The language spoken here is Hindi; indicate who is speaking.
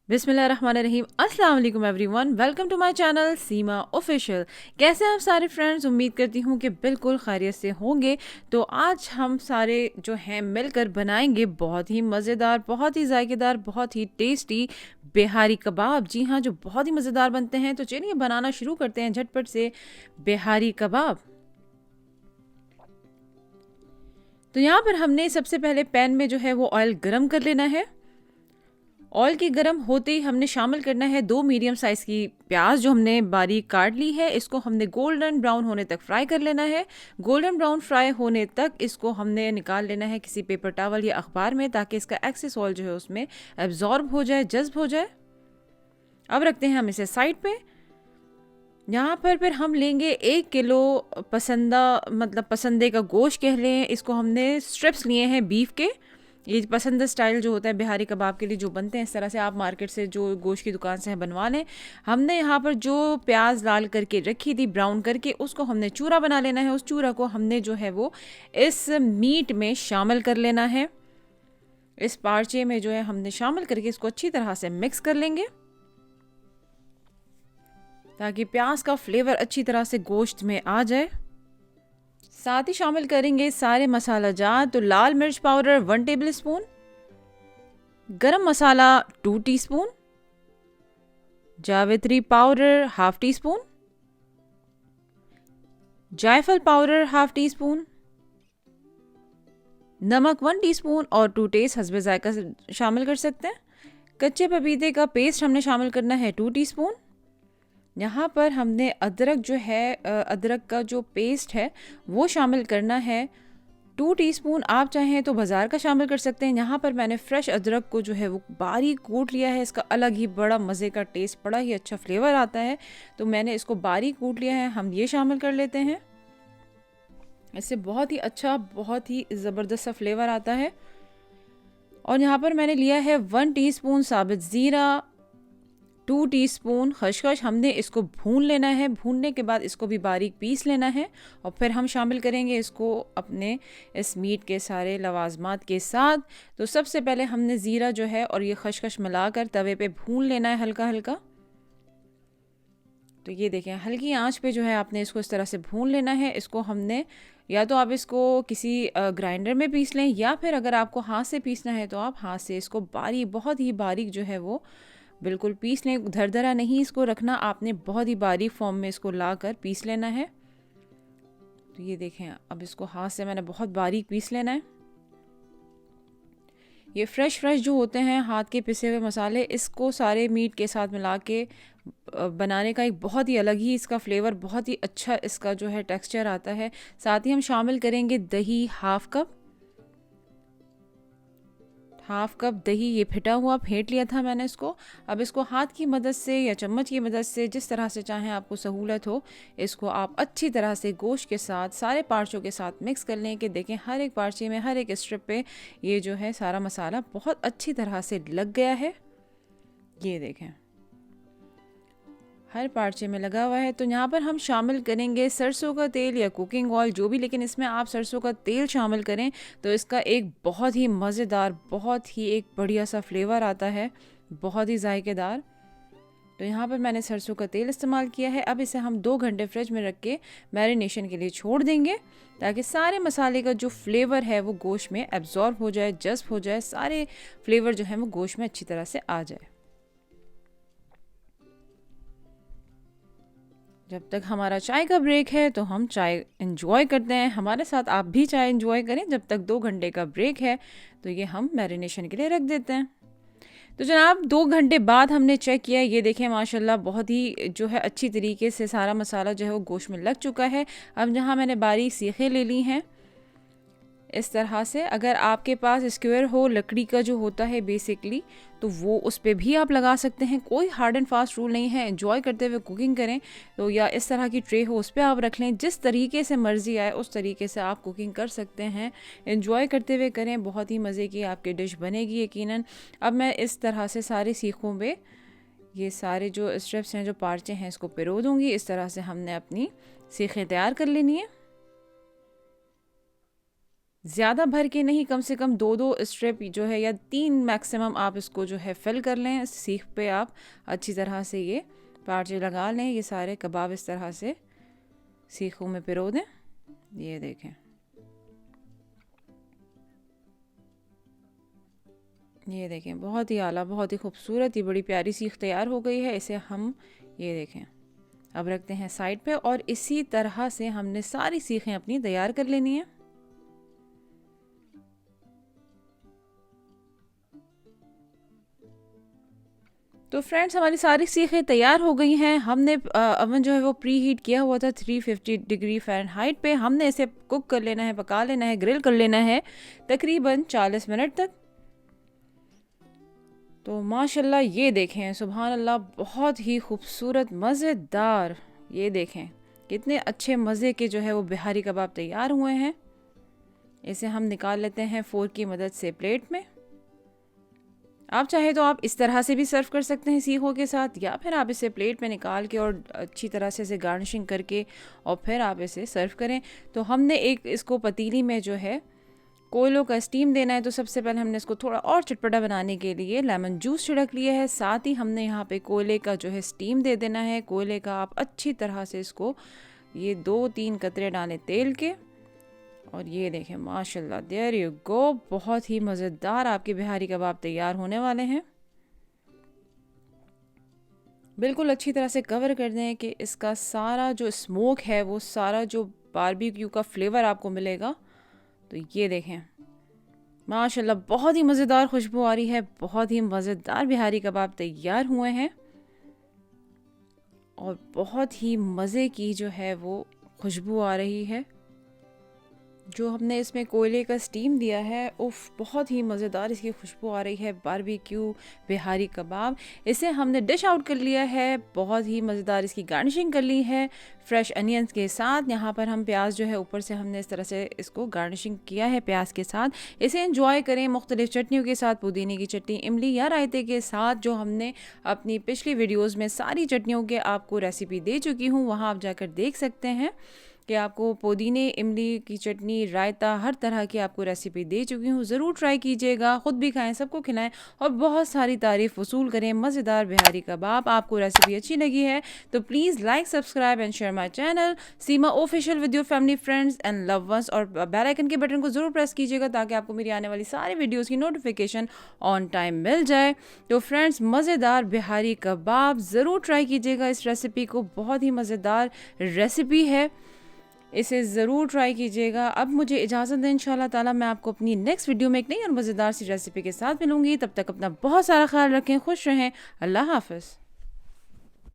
Speaker 1: बिस्मिल्लाहिर्रहमानिर्रहीम। अस्सलाम वालेकुम everyone, welcome to my channel Seema official. कैसे हैं आप सारे फ्रेंड्स? उम्मीद करती हूँ कि बिल्कुल खैरियत से होंगे। तो आज हम सारे जो हैं मिलकर बनाएंगे बहुत ही मज़ेदार, बहुत ही जायकेदार, बहुत ही टेस्टी बिहारी कबाब। जी हाँ, जो बहुत ही मज़ेदार बनते हैं। तो चलिए बनाना शुरू करते हैं झटपट से बिहारी कबाब। तो यहाँ पर हमने सबसे पहले पैन में जो है वो ऑयल गरम कर लेना है। ऑयल के गर्म होते ही हमने शामिल करना है 2 मीडियम साइज़ की प्याज जो हमने बारीक काट ली है। इसको हमने गोल्डन ब्राउन होने तक फ्राई कर लेना है। गोल्डन ब्राउन फ्राई होने तक इसको हमने निकाल लेना है किसी पेपर टॉवल या अखबार में, ताकि इसका एक्सेस ऑयल जो है उसमें एब्जॉर्ब हो जाए, जज्ब हो जाए। अब रखते हैं हम इसे साइड पे। यहाँ पर फिर हम लेंगे 1 किलो पसंदे का गोश्त कह लें इसको। हमने स्ट्रिप्स लिए हैं बीफ के। ये पसंद स्टाइल जो होता है बिहारी कबाब के लिए जो बनते हैं, इस तरह से आप मार्केट से जो गोश्त की दुकान से बनवा लें। हमने यहाँ पर जो प्याज लाल करके रखी थी ब्राउन करके, उसको हमने चूरा बना लेना है। उस चूरा को हमने जो है वो इस मीट में शामिल कर लेना है। इस पार्चे में जो है हमने शामिल करके इसको अच्छी तरह से मिक्स कर लेंगे, ताकि प्याज का फ्लेवर अच्छी तरह से गोश्त में आ जाए। साथ ही शामिल करेंगे सारे मसाला जात। तो लाल मिर्च पाउडर 1 टेबल स्पून, गरम मसाला 2 टीस्पून, जावित्री पाउडर 1/2 टीस्पून, जायफल पाउडर 1/2 टीस्पून, नमक 1 टीस्पून और 2 टेस्ट हस्बे जायका शामिल कर सकते हैं। कच्चे पपीते का पेस्ट हमने शामिल करना है 2 टीस्पून। यहाँ पर हमने अदरक जो है अदरक का जो पेस्ट है वो शामिल करना है 2 टीस्पून। आप चाहें तो बाज़ार का शामिल कर सकते हैं। यहाँ पर मैंने फ्रेश अदरक को जो है वो बारीक कूट लिया है। इसका अलग ही बड़ा मज़े का टेस्ट, बड़ा ही अच्छा फ्लेवर आता है। तो मैंने इसको बारीक कूट लिया है, हम ये शामिल कर लेते हैं। इससे बहुत ही अच्छा, बहुत ही ज़बरदस्त सा फ्लेवर आता है। और यहाँ पर मैंने लिया है 1 टीस्पून साबित ज़ीरा, 2 टीस्पून खसखस। हमने इसको भून लेना है। भूनने के बाद इसको भी बारीक पीस लेना है और फिर हम शामिल करेंगे इसको अपने इस मीट के सारे लवाजमात के साथ। तो सबसे पहले हमने ज़ीरा जो है और ये खसखस मिलाकर तवे पे भून लेना है हल्का हल्का। तो ये देखें, हल्की आंच पे जो है आपने इसको इस तरह से भून लेना है। इसको हमने या तो आप इसको किसी ग्राइंडर में पीस लें, या फिर अगर आपको हाथ से पीसना है तो आप हाथ से इसको बारीक, बहुत ही बारीक जो है वो बिल्कुल पीस लें। धरधरा नहीं इसको रखना आपने, बहुत ही बारीक फॉर्म में इसको ला कर पीस लेना है। तो ये देखें, अब इसको हाथ से मैंने बहुत बारीक पीस लेना है। ये फ्रेश जो होते हैं हाथ के पिसे हुए मसाले, इसको सारे मीट के साथ मिला के बनाने का एक बहुत ही अलग ही इसका फ्लेवर, बहुत ही अच्छा इसका जो है टेक्सचर आता है। साथ ही हम शामिल करेंगे दही हाफ कप दही। ये फिटा हुआ फेंट लिया था मैंने इसको। अब इसको हाथ की मदद से या चम्मच की मदद से, जिस तरह से चाहें आपको सहूलत हो, इसको आप अच्छी तरह से गोश्त के साथ सारे पार्चों के साथ मिक्स कर लें। कि देखें हर एक पार्चे में, हर एक स्ट्रिप पे ये जो है सारा मसाला बहुत अच्छी तरह से लग गया है। ये देखें हर पार्चे में लगा हुआ है। तो यहाँ पर हम शामिल करेंगे सरसों का तेल या कुकिंग ऑयल, जो भी, लेकिन इसमें आप सरसों का तेल शामिल करें तो इसका एक बहुत ही मज़ेदार, बहुत ही एक बढ़िया सा फ्लेवर आता है, बहुत ही जायकेदार। तो यहाँ पर मैंने सरसों का तेल इस्तेमाल किया है। अब इसे हम 2 घंटे फ्रिज में रख के मैरिनेशन के लिए छोड़ देंगे, ताकि सारे मसाले का जो फ्लेवर है वो गोश्त में एब्जॉर्ब हो जाए, जज्ब हो जाए, सारे फ्लेवर जो है वो गोश्त में अच्छी तरह से आ जाए। जब तक हमारा चाय का ब्रेक है तो हम चाय इंजॉय करते हैं। हमारे साथ आप भी चाय इंजॉय करें। जब तक 2 घंटे का ब्रेक है तो ये हम मैरिनेशन के लिए रख देते हैं। तो जनाब 2 घंटे बाद हमने चेक किया, ये देखें माशाल्लाह बहुत ही जो है अच्छी तरीके से सारा मसाला जो है वो गोश्त में लग चुका है। अब जहाँ मैंने बारीक सीखें ले ली हैं इस तरह से, अगर आपके पास स्क्वायर हो लकड़ी का जो होता है बेसिकली, तो वो उस पर भी आप लगा सकते हैं। कोई हार्ड एंड फास्ट रूल नहीं है, एंजॉय करते हुए कुकिंग करें। तो या इस तरह की ट्रे हो उस पर आप रख लें, जिस तरीके से मर्ज़ी आए उस तरीके से आप कुकिंग कर सकते हैं। एंजॉय करते हुए करें, बहुत ही मज़े की आपकी डिश बनेगी यकीनन। अब मैं इस तरह से सारे सीखों पे ये सारे जो स्ट्रिप्स हैं, जो पार्चे हैं, इसको पिरो दूँगी। इस तरह से हमने अपनी सीखें तैयार कर लेनी है। ज़्यादा भर के नहीं, कम से कम 2-2 स्ट्रिप जो है या 3 मैक्सिमम आप इसको जो है फिल कर लें। सीख पे आप अच्छी तरह से ये पार्चे लगा लें। ये सारे कबाब इस तरह से सीखों में पिरो दें। ये देखें, ये देखें, बहुत ही आला, बहुत ही खूबसूरत, ये बड़ी प्यारी सीख तैयार हो गई है। इसे हम ये देखें अब रखते हैं साइड पे, और इसी तरह से हमने सारी सीखें अपनी तैयार कर लेनी है। तो फ्रेंड्स, हमारी सारी सीखें तैयार हो गई हैं। हमने अवन जो है वो प्री हीट किया हुआ था 350 डिग्री फ़ारेनहाइट पे। हमने इसे कुक कर लेना है, पका लेना है, ग्रिल कर लेना है तकरीबन 40 मिनट तक। तो माशाल्लाह ये देखें, सुभान अल्लाह, बहुत ही खूबसूरत मज़ेदार, ये देखें कितने अच्छे मज़े के जो है वो बिहारी कबाब तैयार हुए हैं। इसे हम निकाल लेते हैं फ़ोर्क की मदद से प्लेट में। आप चाहे तो आप इस तरह से भी सर्व कर सकते हैं सीखों के साथ, या फिर आप इसे प्लेट में निकाल के और अच्छी तरह से इसे गार्निशिंग करके और फिर आप इसे सर्व करें। तो हमने एक इसको पतीली में जो है कोयलों का स्टीम देना है। तो सबसे पहले हमने इसको थोड़ा और चटपटा बनाने के लिए लेमन जूस छिड़क लिया है। साथ ही हमने यहाँ पे कोयले का जो है स्टीम दे देना है। कोयले का आप अच्छी तरह से इसको ये 2-3 कतरे डालें तेल के, और ये देखें माशाल्लाह, देयर यू गो, बहुत ही मज़ेदार आपके बिहारी कबाब तैयार होने वाले हैं। बिल्कुल अच्छी तरह से कवर कर दें कि इसका सारा जो स्मोक है वो सारा जो बारबेक्यू का फ्लेवर आपको मिलेगा। तो ये देखें माशाल्लाह, बहुत ही मज़ेदार खुशबू आ रही है, बहुत ही मज़ेदार बिहारी कबाब तैयार हुए हैं, और बहुत ही मज़े की जो है वो खुशबू आ रही है। जो हमने इसमें कोयले का स्टीम दिया है, उफ, बहुत ही मज़ेदार इसकी खुशबू आ रही है। बारबेक्यू बिहारी कबाब, इसे हमने डिश आउट कर लिया है। बहुत ही मज़ेदार इसकी गार्निशिंग कर ली है फ्रेश अनियंस के साथ। यहाँ पर हम प्याज जो है ऊपर से हमने इस तरह से इसको गार्निशिंग किया है प्याज के साथ। इसे एंजॉय करें मुख्तलिफ चटनियों के साथ, पुदीने की चटनी, इमली या रायते के साथ, जो हमने अपनी पिछली वीडियोज़ में सारी चटनियों के आपको रेसिपी दे चुकी हूँ, वहाँ आप जाकर देख सकते हैं कि आपको पुदीने, इमली की चटनी, रायता, हर तरह की आपको रेसिपी दे चुकी हूँ। ज़रूर ट्राई कीजिएगा, ख़ुद भी खाएं, सबको खिलाएं और बहुत सारी तारीफ़ वसूल करें। मज़ेदार बिहारी कबाब। आपको रेसिपी अच्छी लगी है तो please like, subscribe and share my channel Seema official with your family, friends and love ones, और बेल आइकन के बटन को ज़रूर प्रेस कीजिएगा ताकि आपको मेरी आने वाली सारी वीडियोज़ की नोटिफिकेशन ऑन टाइम मिल जाए। तो फ्रेंड्स, मज़ेदार बिहारी कबाब ज़रूर ट्राई कीजिएगा इस रेसिपी को, बहुत ही मज़ेदार रेसिपी है, इसे ज़रूर ट्राई कीजिएगा। अब मुझे इजाज़त दें, इंशाल्लाह ताला मैं आपको अपनी नेक्स्ट वीडियो में एक नई और मज़ेदार सी रेसिपी के साथ मिलूंगी। तब तक अपना बहुत सारा ख्याल रखें, खुश रहें, अल्लाह हाफ़िज़।